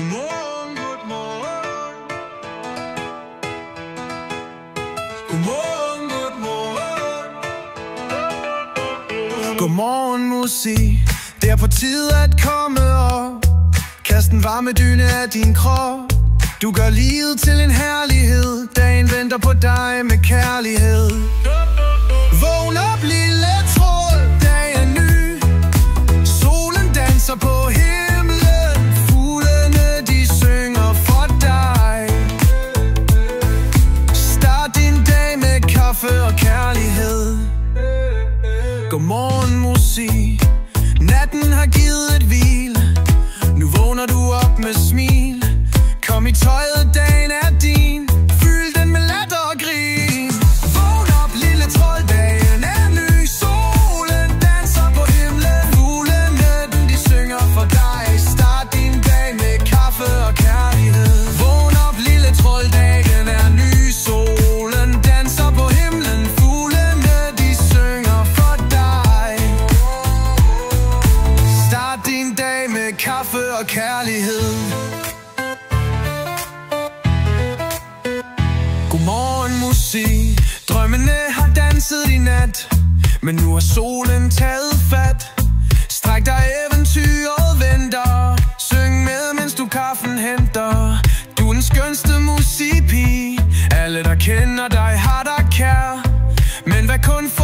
Godmorgen, godmorgen. Godmorgen, godmorgen. Godmorgen musik, det er på tide at komme op. Kast en varme dyne af din krop. Du gør livet til en herlighed. Dagen venter på dig med kærlighed. Vågn op, lille tråd, dag er ny. Solen danser på himlen. Fuglene, de synger for dig. Start din dag med kaffe og kærlighed. Godmorgen musik, natten har givet et hvil. Nu vågner du op med smil. Kom i tøjet, dagen er din. Fyld den med latter og grin. Vågn op, lille trold, dagen er ny. Solen danser på himlen. Fuglene, de synger for dig. Start din dag med kaffe og kærlighed. Vågn op, lille trold, dagen er ny. Solen danser på himlen. Fuglene, de synger for dig. Start din dag med kaffe og kærlighed. Godmorgen musik, drømmene har danset i nat, men nu har solen taget fat. Stræk dig, eventyret venter. Syng med, mens du kaffen henter. Du er den skønste musikpige. Alle der kender dig har dig kær. Men hvad kun få